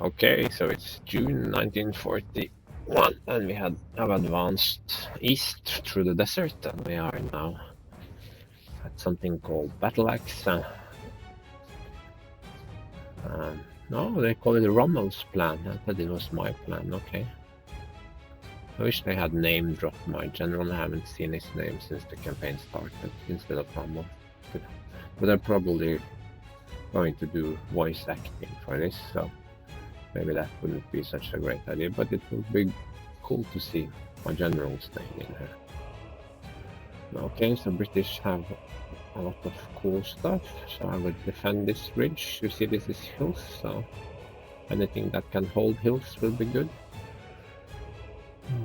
Okay, so it's June 1941, and we have advanced east through the desert, and we are now at something called Battleaxe. No, they call it Rommel's plan. I thought it was my plan. Okay. I wish they had name dropped my general. I haven't seen his name since the campaign started instead of Rommel. But they're probably going to do voice acting for this, so maybe that wouldn't be such a great idea, but it would be cool to see my general's name in here. Okay, so British have a lot of cool stuff, so I would defend this ridge. You see this is hills, so anything that can hold hills will be good.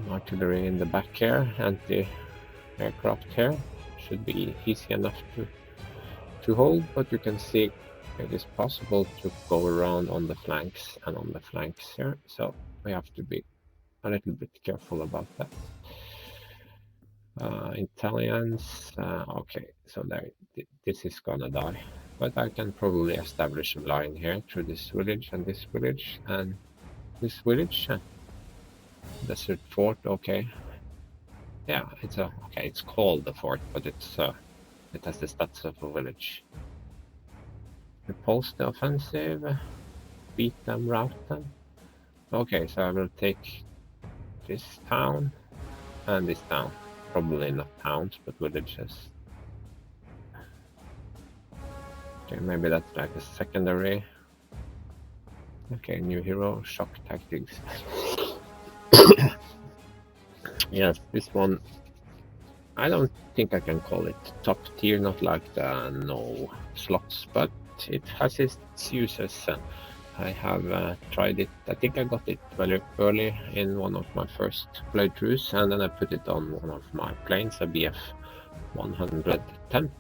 Artillery in the back here, anti-aircraft here, should be easy enough to hold, but you can see it is possible to go around on the flanks and on the flanks here, so we have to be a little bit careful about that. Italians, okay, so this is gonna die, but I can probably establish a line here through this village and this village and this village. Desert fort, okay. Yeah, it's called the fort, but it has the stats of a village. Repulse the offensive, beat them, rout them. Okay, so I will take this town and this town. Probably not towns, but villages. Okay, maybe that's like a secondary. Okay, new hero, shock tactics. Yes, this one, I don't think I can call it top tier, not like the no slots, but it has its uses. I have tried it. I think I got it very early in one of my first playthroughs, and then I put it on one of my planes, a BF 110,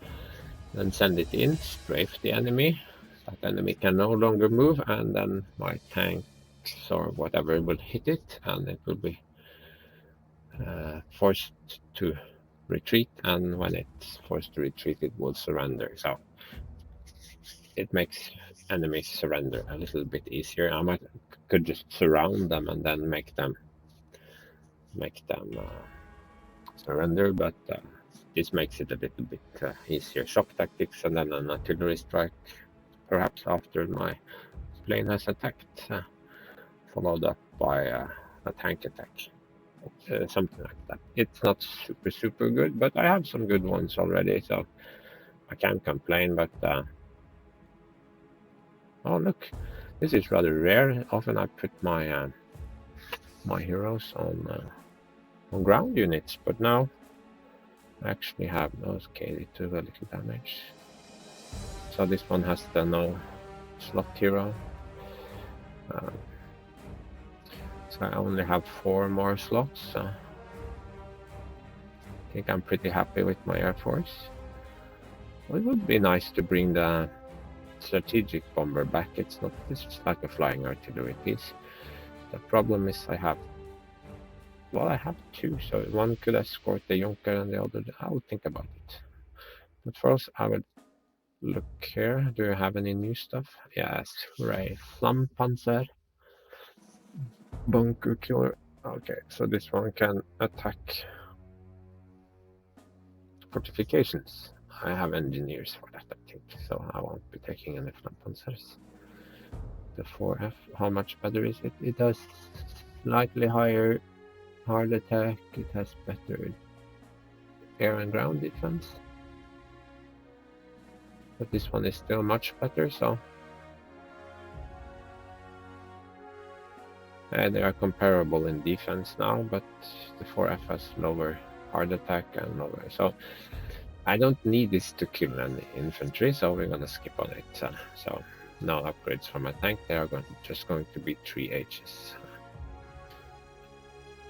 then send it in, strafe the enemy. That enemy can no longer move, and then my tanks or whatever will hit it, and it will be forced to retreat, and when it's forced to retreat, it will surrender. So it makes enemies surrender a little bit easier. I could just surround them and then make them surrender, but this makes it a little bit easier. Shock tactics and then an artillery strike, perhaps after my plane has attacked, followed up by a tank attack. Something like that. It's not super good, but I have some good ones already, so I can't complain. But oh look, this is rather rare. Often I put my my heroes on ground units, but now I actually have those. Okay, they took a little damage. So this one has the no slot hero. So I only have 4 more slots. I think I'm pretty happy with my Air Force. Well, it would be nice to bring the strategic bomber back. It's just like a flying artillery piece. The problem is I have 2, so one could escort the Junker and the other. I will think about it. But first, I would look here. Do you have any new stuff? Yes, hooray! Panzer. Bunker killer. Okay, so this one can attack fortifications. I have engineers for that, I think, so I won't be taking any Panzers. The 4F, how much better is it? It has slightly higher hard attack, it has better air and ground defense. But this one is still much better, so they are comparable in defense now, but the 4F has lower hard attack and lower. So I don't need this to kill any infantry, so we're gonna skip on it. So no upgrades for my tank. They are just going to be 3 Hs.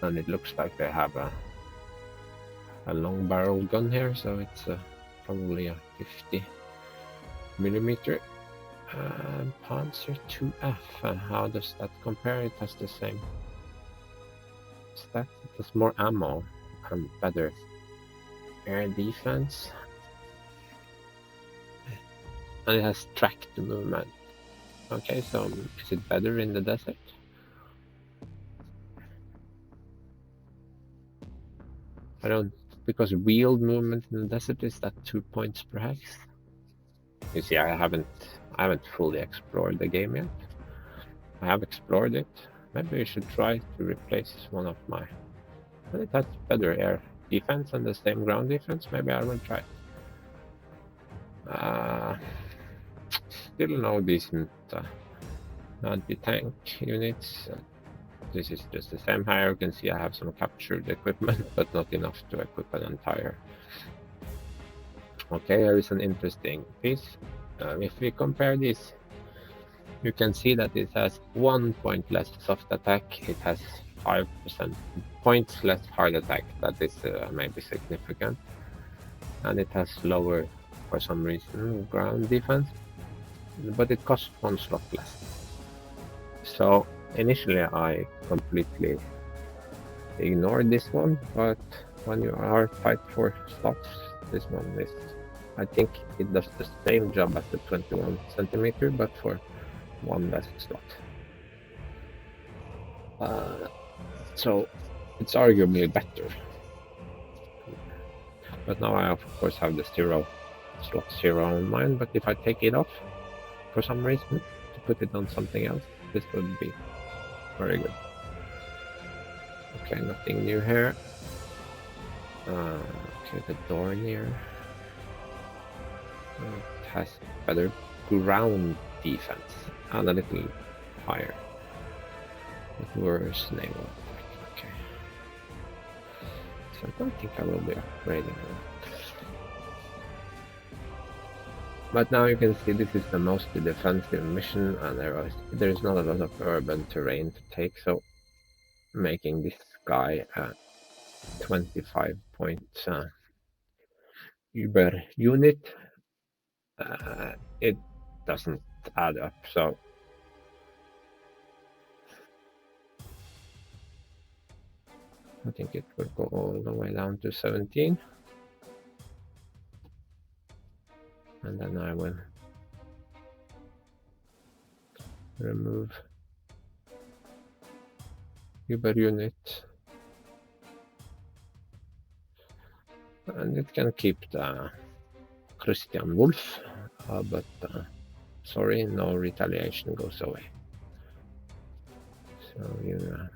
And it looks like they have a long barrel gun here, so it's probably a 50mm. Panzer 2F, how does that compare? It has the same stats, it has more ammo and better air defense, and it has tracked movement. Okay, so is it better in the desert? I don't, because wheeled movement in the desert is that 2 points per hex. You see, I haven't fully explored the game yet. I have explored it. Maybe we should try to replace one of my. But it has better air defense and the same ground defense. Maybe I will try it. Still no decent anti-tank units. This is just the same. Here you can see I have some captured equipment, but not enough to equip an entire. Okay, here is an interesting piece. If we compare this, you can see that it has 1 point less soft attack. It has 5% points less hard attack. That is maybe significant. And it has lower, for some reason, ground defense. But it costs 1 slot less. So initially I completely ignored this one, but when you are fight for slots, this one is, I think it does the same job as the 21 centimeter, but for 1 less slot. So it's arguably better. But now I of course have the slot 0 in mind, but if I take it off for some reason to put it on something else, this would be very good. Okay, nothing new here. Okay, the door here. It has better ground defense and a little higher, but worse naval attack. Okay, so I don't think I will be upgrading it. But now you can see this is the mostly defensive mission, and there is not a lot of urban terrain to take, so making this guy a 25 point Uber unit, it doesn't add up. So I think it will go all the way down to 17, and then I will remove Uber unit, and it can keep the Christian Wolf, but sorry, no retaliation goes away. So you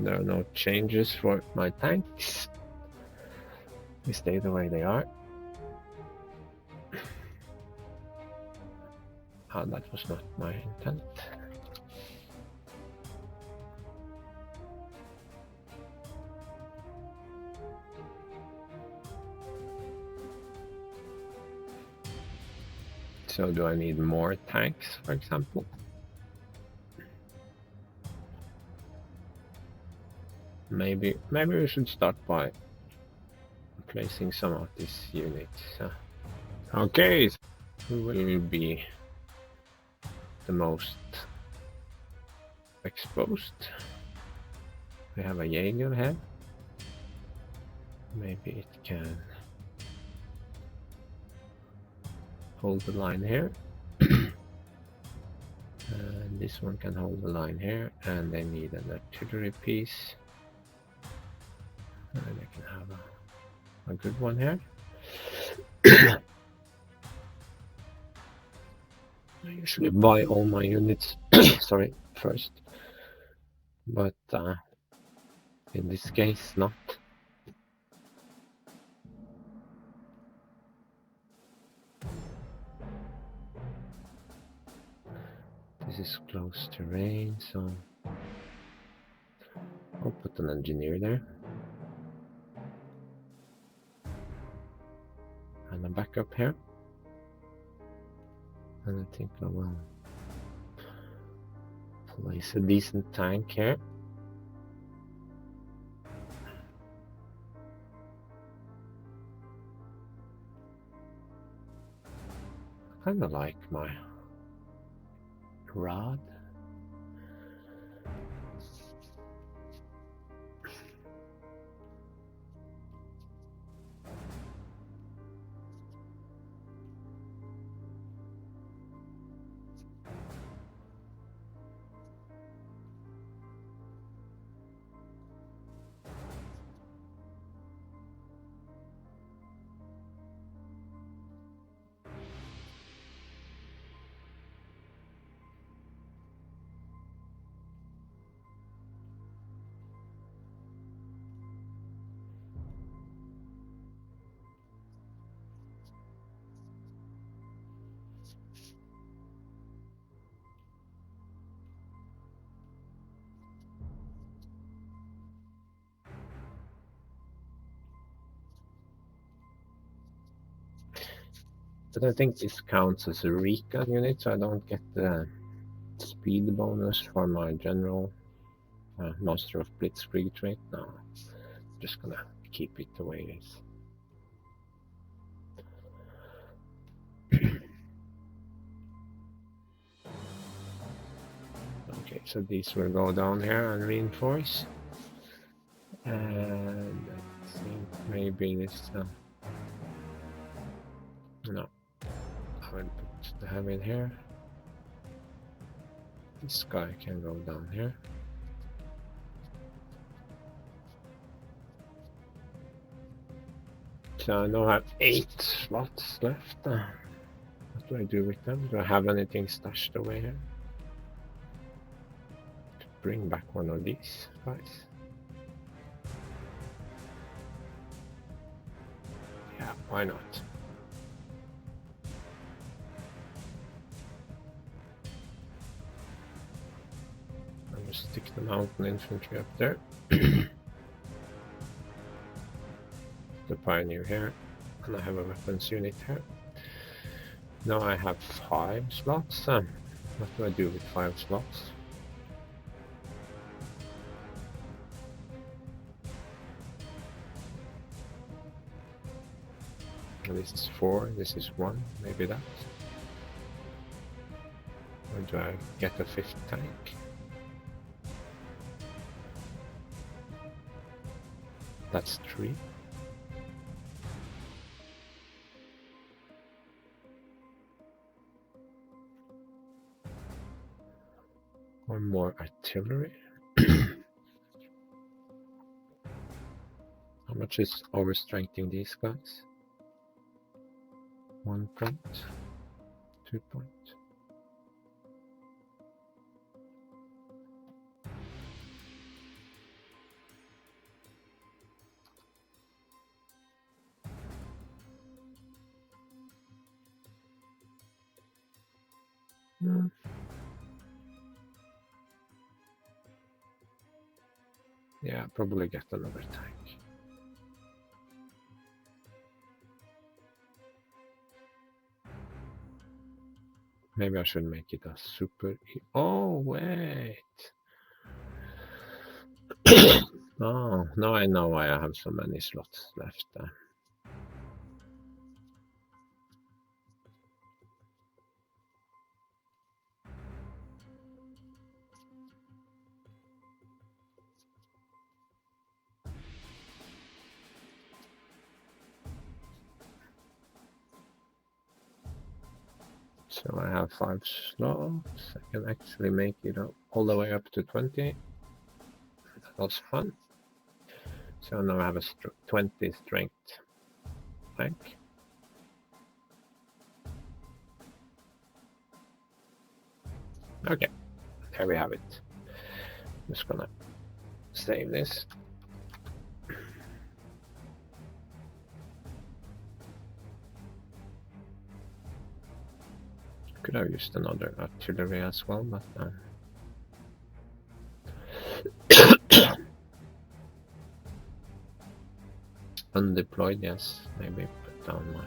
there are no changes for my tanks. They stay the way they are. That was not my intent. So do I need more tanks, for example? Maybe we should start by placing some of these units. Okay, so who will be the most exposed? We have a Jaeger here. Maybe it can hold the line here. And this one can hold the line here, and they need an artillery piece. And I can have a good one here. I usually buy all my units sorry, first, but in this case not. This is close terrain, so I'll put an engineer there. And a backup here. And I think I will place a decent tank here. Kinda like my rod. But I think this counts as a recon unit, so I don't get the speed bonus for my general Master of Blitzkrieg trait. No, I'm just gonna keep it the way it is. Okay, so these will go down here and reinforce. And I think maybe this... no. I will put the heavy in here. This guy can go down here. So I now have 8 slots left. What do I do with them? Do I have anything stashed away here? To bring back one of these guys. Yeah, why not? I'm gonna stick the mountain infantry up there. The pioneer here, and I have a weapons unit here. Now I have 5 slots. What do I do with 5 slots? And this is 4, this is 1, maybe that. Or do I get a 5th tank? That's 3. One more artillery. How much is overstrengthening these guys? 1 point, 2 point. Yeah, probably get another tank. Maybe I should make it a super... Oh, wait! Oh, now I know why I have so many slots left. So I have 5 slots. I can actually make it all the way up to 20. That was fun. So now I have a 20 strength tank. Okay, there we have it. I'm just gonna save this. Could have used another artillery as well, but undeployed, yes. Maybe put down my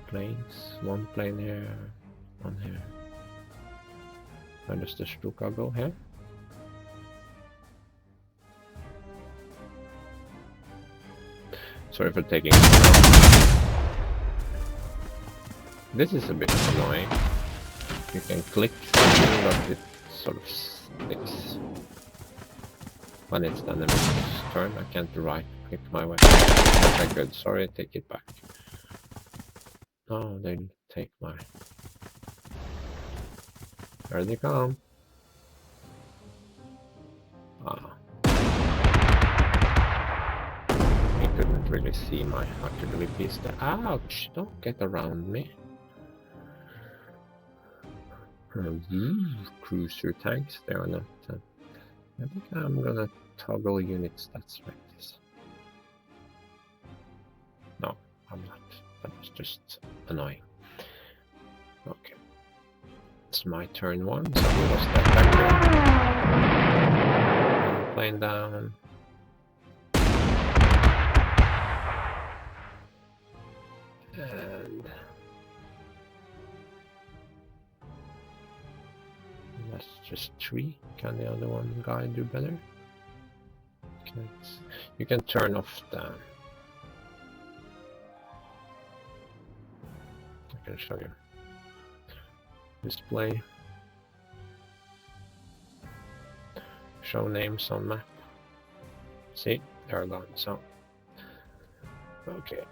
planes. 1 plane here, 1 here. Where does the Stuka go here? Sorry for taking This is a bit annoying. You can click something, but it sort of sticks. When it's the enemy's turn, I can't right click my weapon. Okay, good. Sorry, take it back. Oh, they take my... There they come. Ah. I couldn't really see my artillery piece there. Ouch! Don't get around me. Cruiser tanks, they are not... I think I'm gonna toggle unit stats like this. No, I'm not. That was just annoying. Okay. It's my turn 1, so we lost that factory. Plane down. And that's just 3. Can the other one guy do better? You can turn off the... I can show you. Display. Show names on map. See, they're gone. So, okay.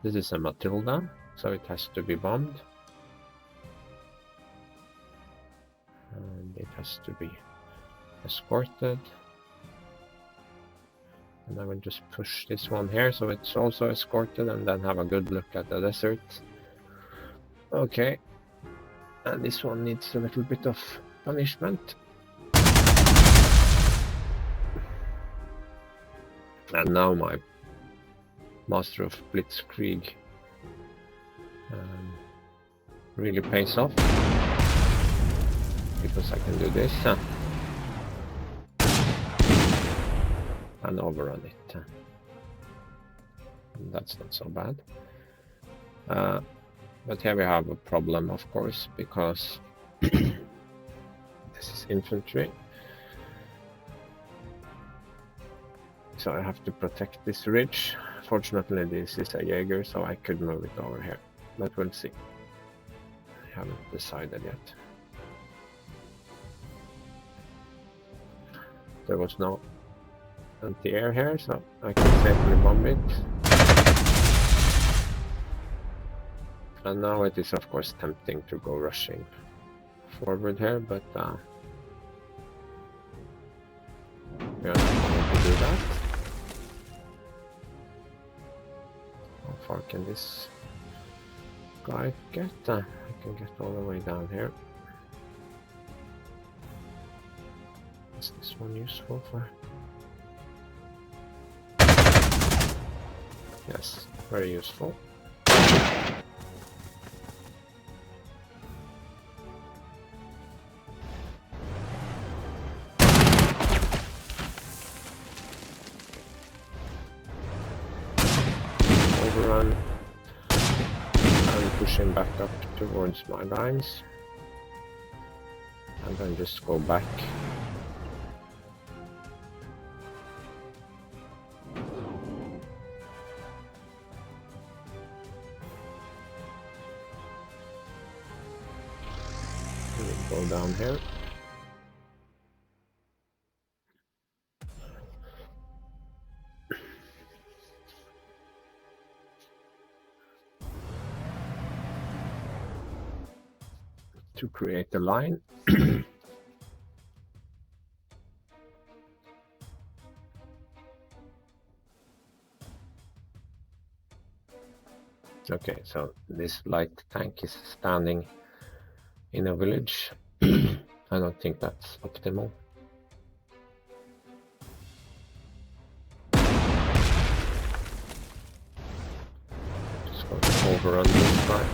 This is a Matilda, so it has to be bombed. And it has to be escorted. And I will just push this one here so it's also escorted, and then have a good look at the desert. Okay. And this one needs a little bit of punishment. And now my Master of Blitzkrieg really pays off, because I can do this and overrun it. That's not so bad. But here we have a problem, of course, because this is infantry. So I have to protect this ridge. Fortunately, this is a Jaeger, so I could move it over here. But we'll see. I haven't decided yet. There was no anti-air here, so I can safely bomb it. And now it is, of course, tempting to go rushing forward here, but we are not going to do that. How far can this guy get? I can get all the way down here. Is this one useful for? Yes, very useful. Overrun and push him back up towards my lines, and then just go back. Go down here. To create a line. Okay, so this light tank is standing in a village. I don't think that's optimal. Just going to overrun this guy.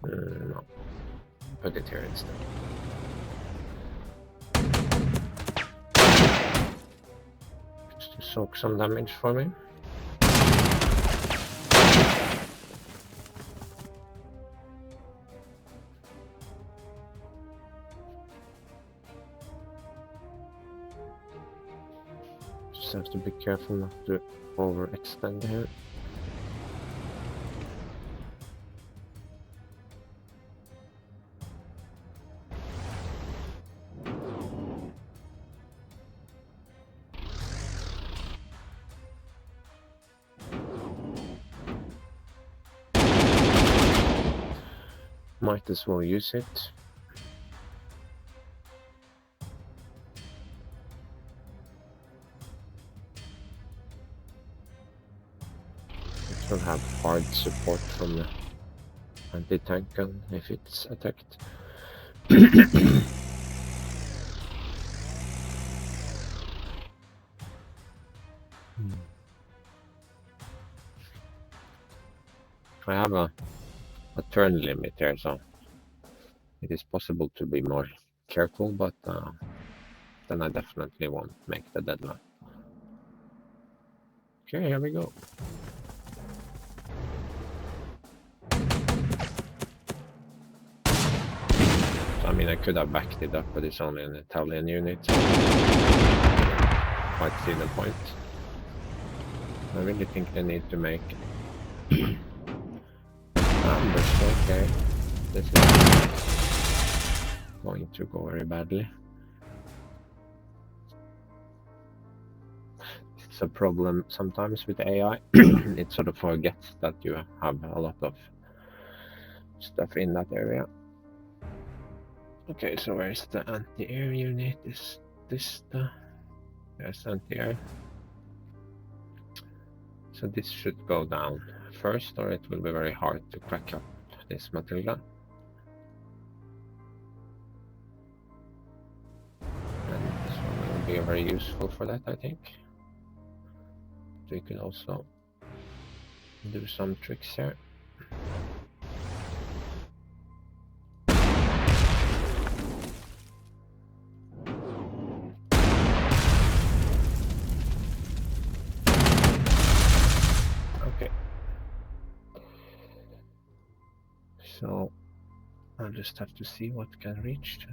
No, put it here instead. Just to soak some damage for me. Just have to be careful not to overextend here. Might as well use it. It will have hard support from the anti-tank gun if it's attacked. I have a turn limit here, so it is possible to be more careful, but then I definitely won't make the deadline. Okay, here we go. So, I mean, I could have backed it up, but it's only an Italian unit, so I quite see the point. I really think they need to make ambush. Okay, this is going to go very badly. It's a problem sometimes with AI. It sort of forgets that you have a lot of stuff in that area. Okay, so where's the anti-air unit? Is this the... There's anti-air. So this should go down first, or it will be very hard to crack up this Matilda. And this one will be very useful for that, I think. We could also do some tricks here. Okay. So I'll just have to see what can reach to.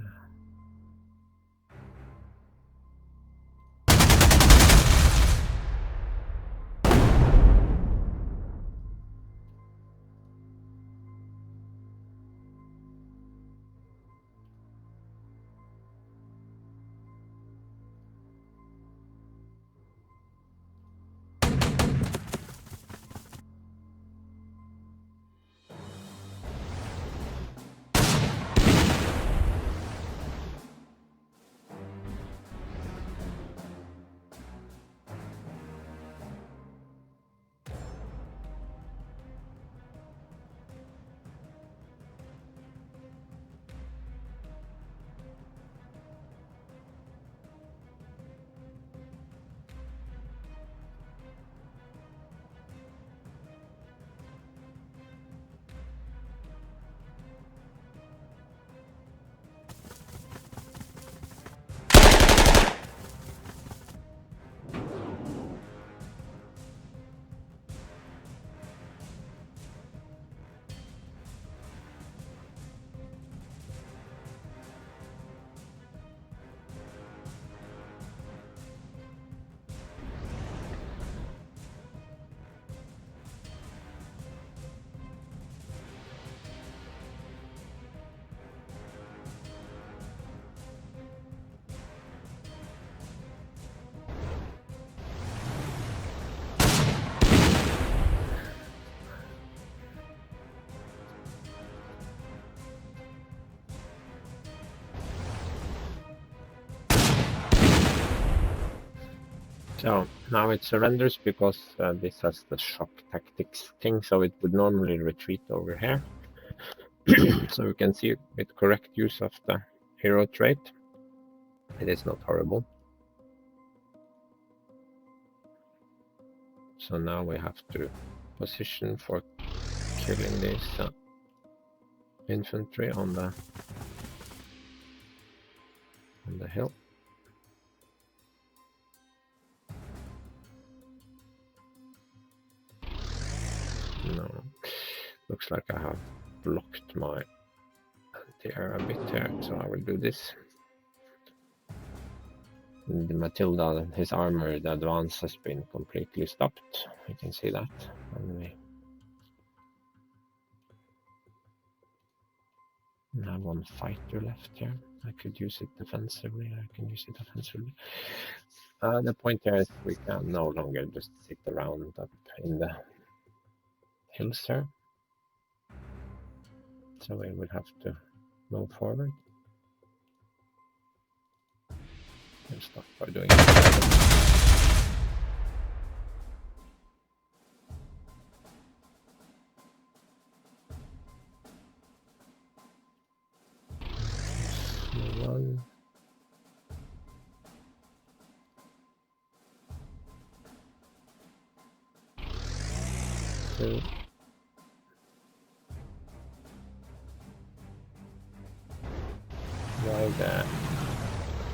So now it surrenders because this has the shock tactics thing, so it would normally retreat over here. So you can see with correct use of the hero trait, it is not horrible. So now we have to position for killing this infantry on the hill. No, looks like I have blocked my anti-air a bit here, so I will do this. The Matilda, his armor, the advance has been completely stopped. You can see that. And we have one fighter left here. I could use it defensively. I can use it offensively. The point here is we can no longer just sit around up in the hills here. So we will have to move forward. We'll start by doing it. One. Two. Why the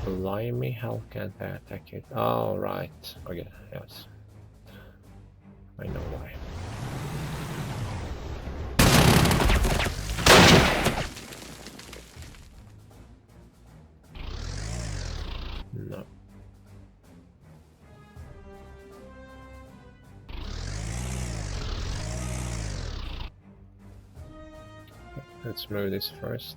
blimey? How can't I attack it? Oh, right. Okay, yes. I know why. No. Let's move this first.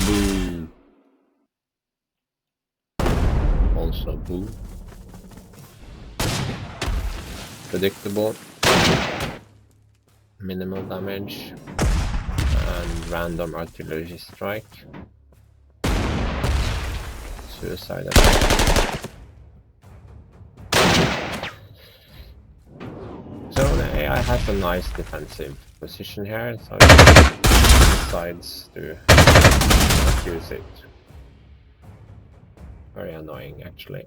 Boo. Also boo. Predictable. Minimal damage. And random artillery strike. Suicide attack. So the AI has a nice defensive position here, so it decides to not use it. Very annoying, actually.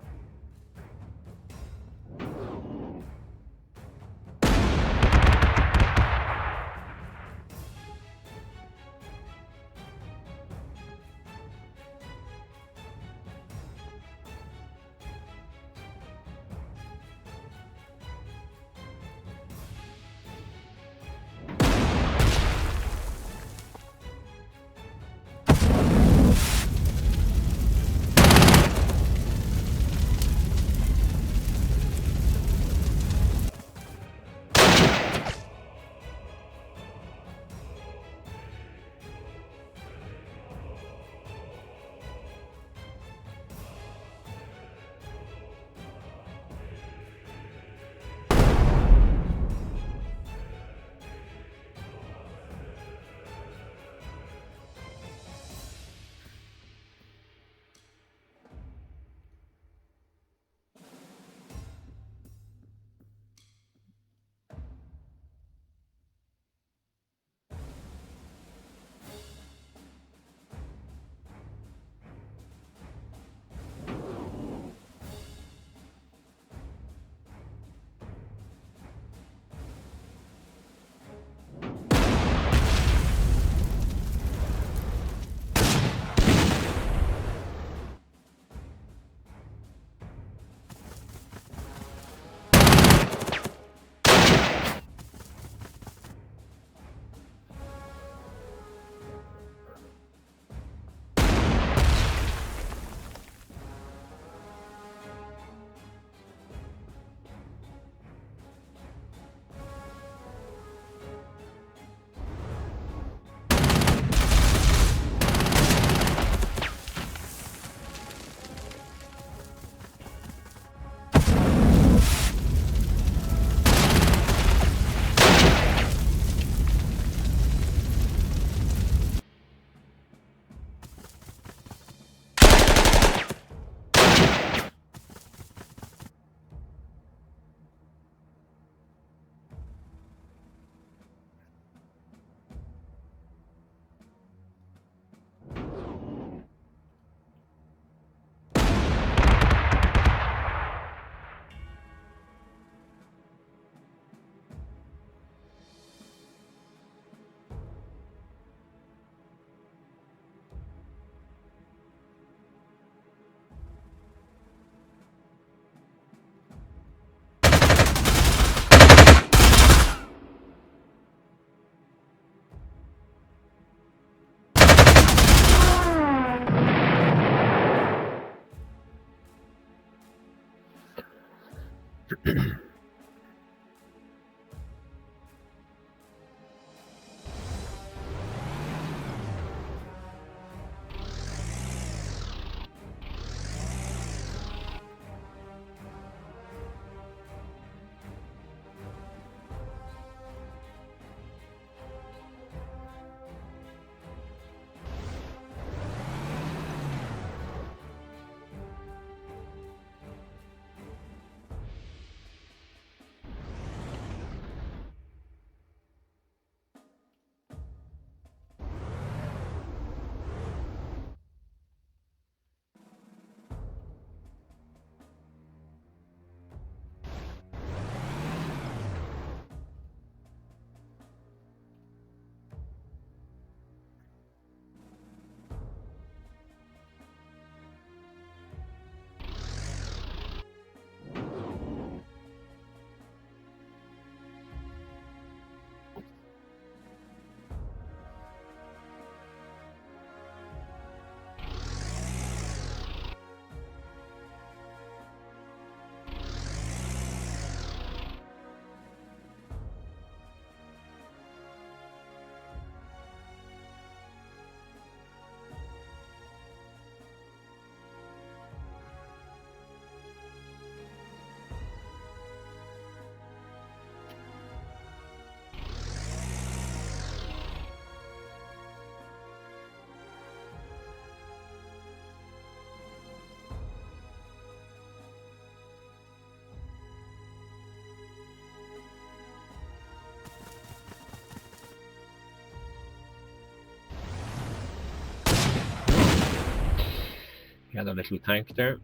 He had a little tank there.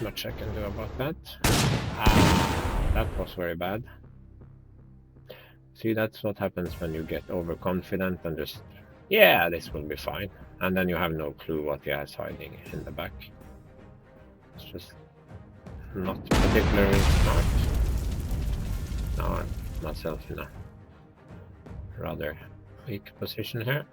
Much I can do about that. Ah, that was very bad. See, that's what happens when you get overconfident and just, yeah, this will be fine. And then you have no clue what he has hiding in the back. It's just not particularly smart. Now I'm myself in a rather weak position here.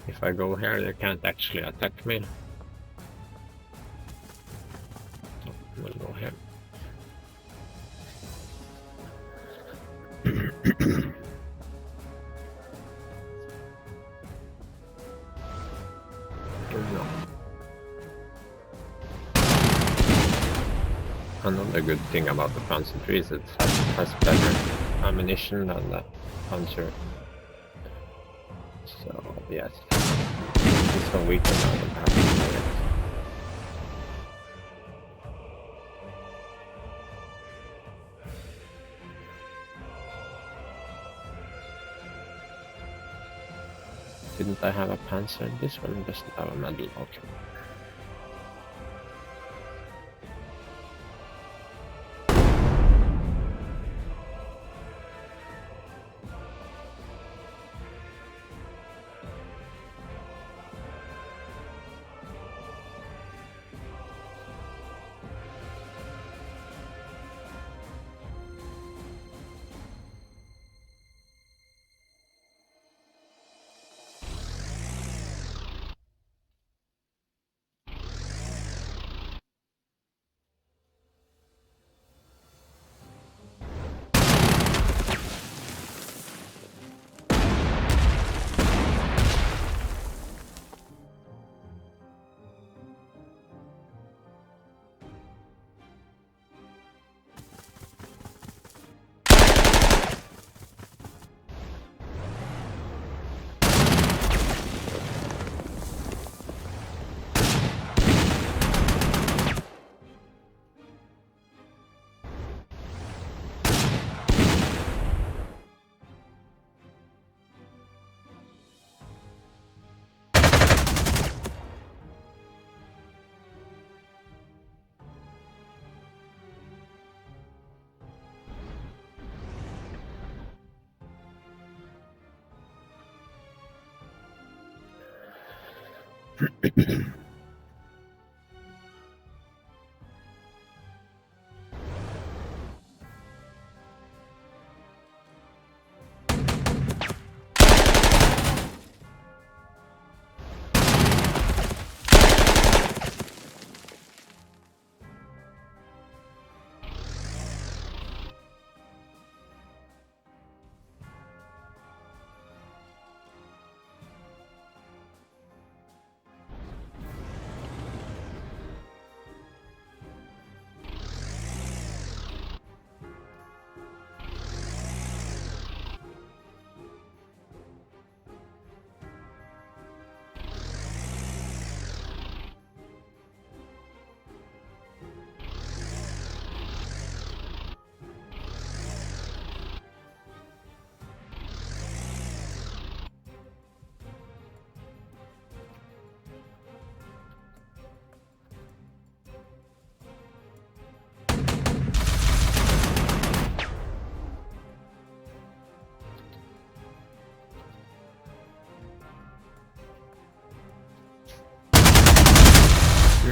If I go here, they can't actually attack me. So we'll go here. No. Another good thing about the Panzer III is it has better ammunition than the Panzer. So yes, it's so weak now than Panzer. Didn't I have a Panzer? This one doesn't have a medal. Okay.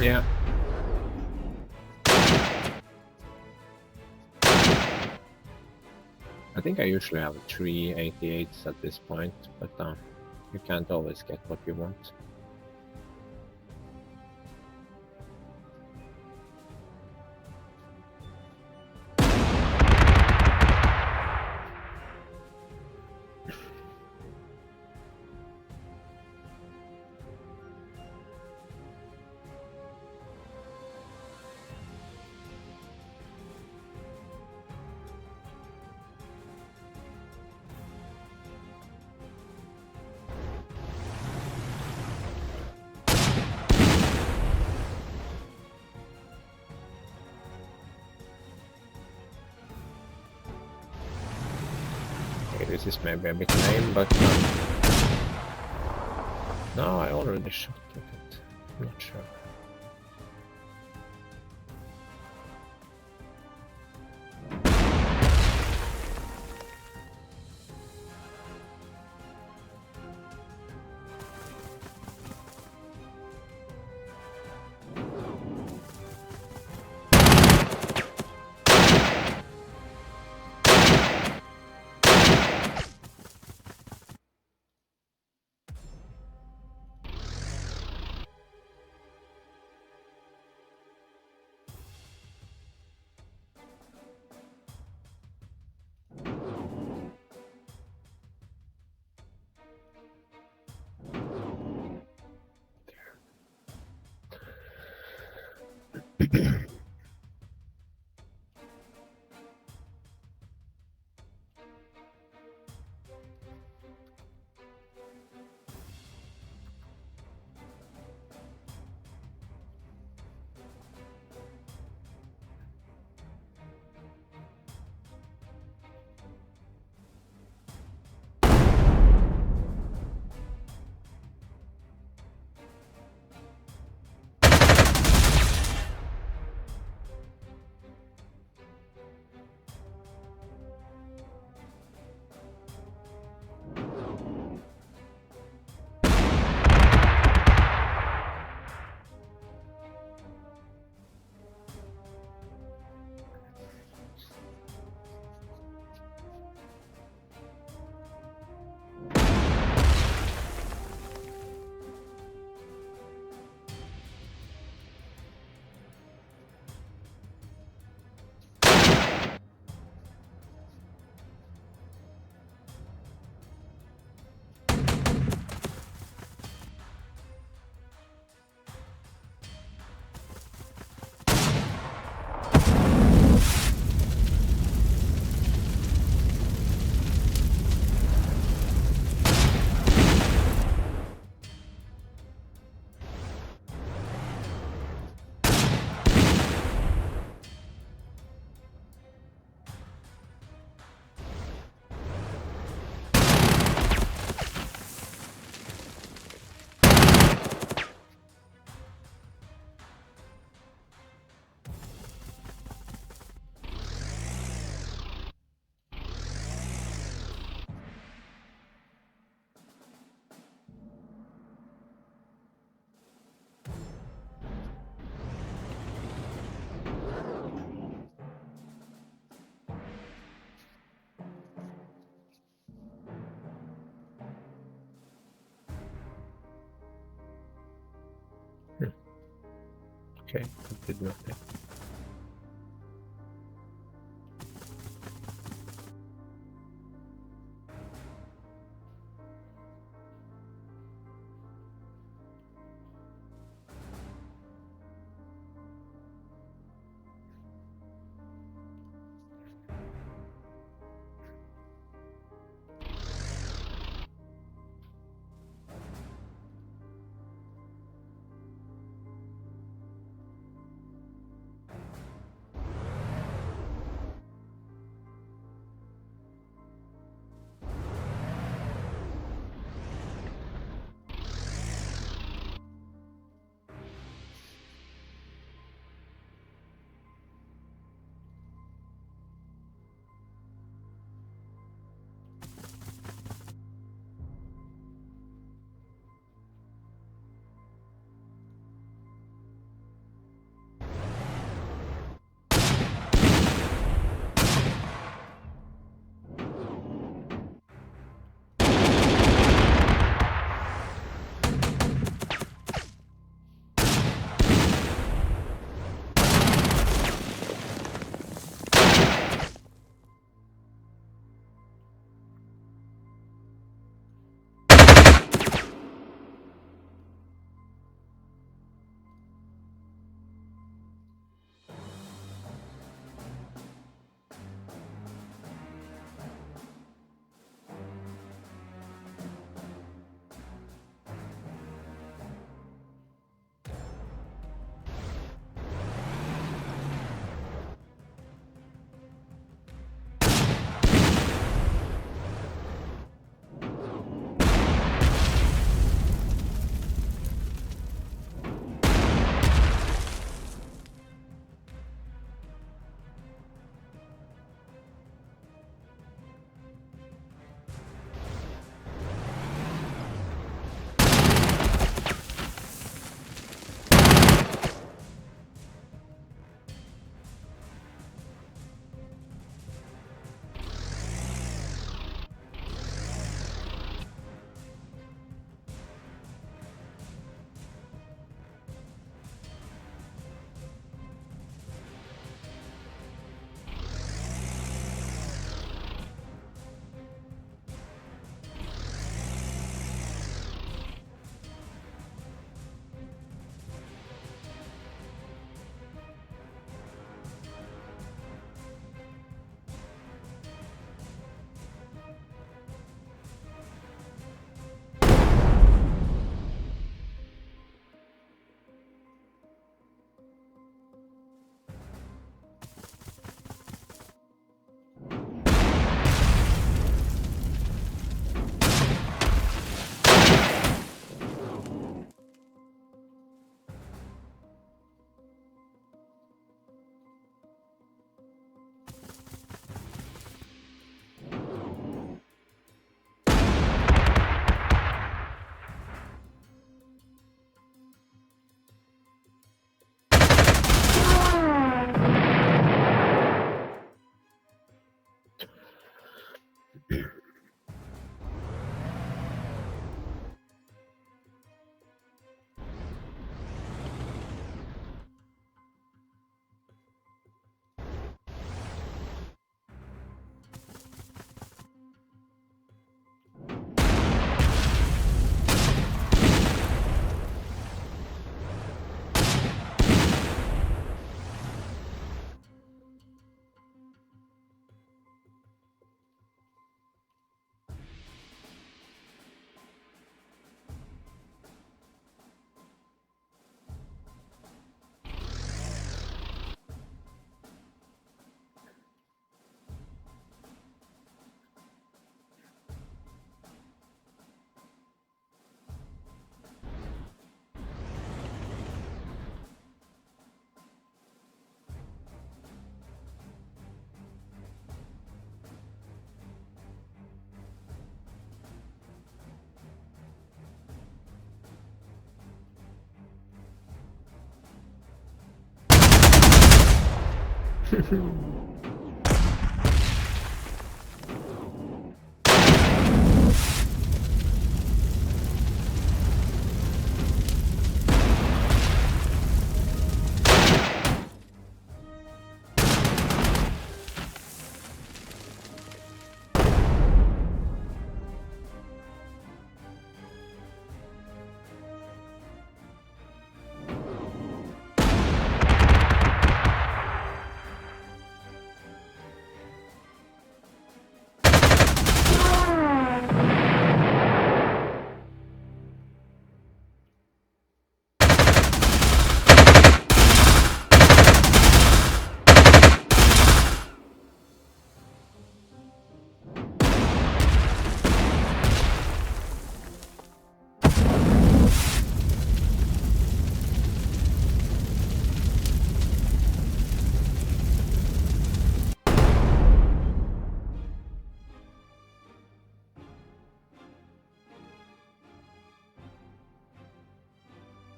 Yeah. I think I usually have 388s at this point, but you can't always get what you want. This is maybe a bit lame, but no, I already shot at it. I'm not sure. Okay, that did nothing.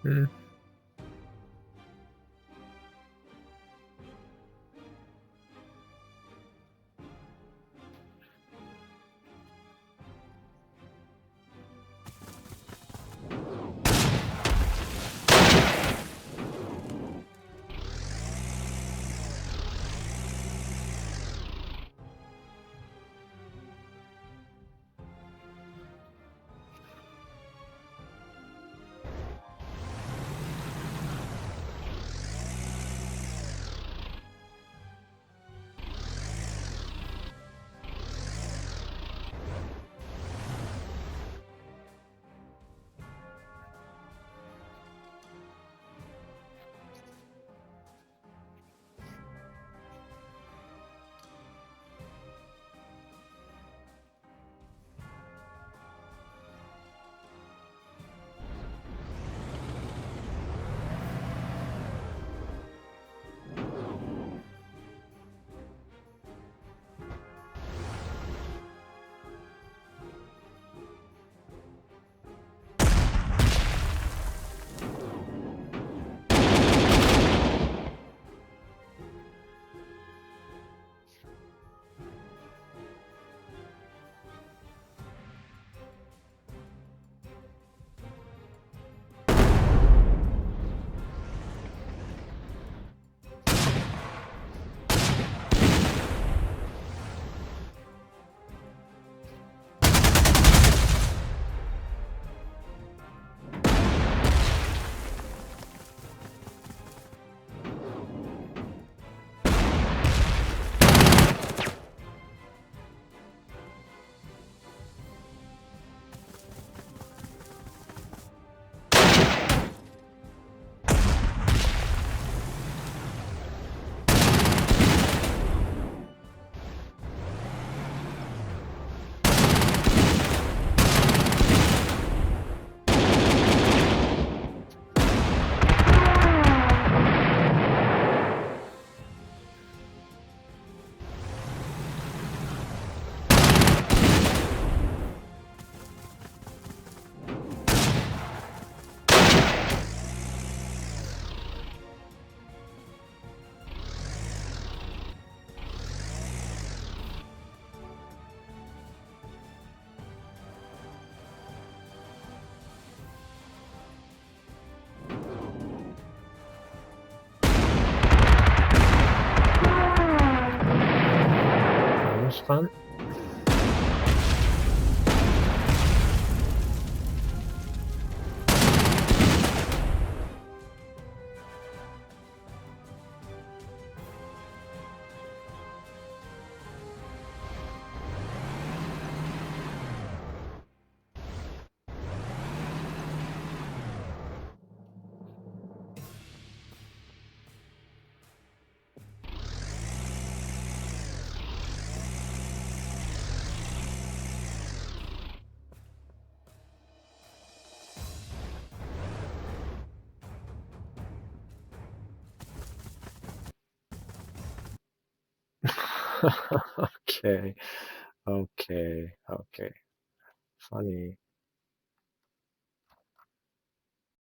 Hmm. That was fun. Okay, okay, okay. Funny.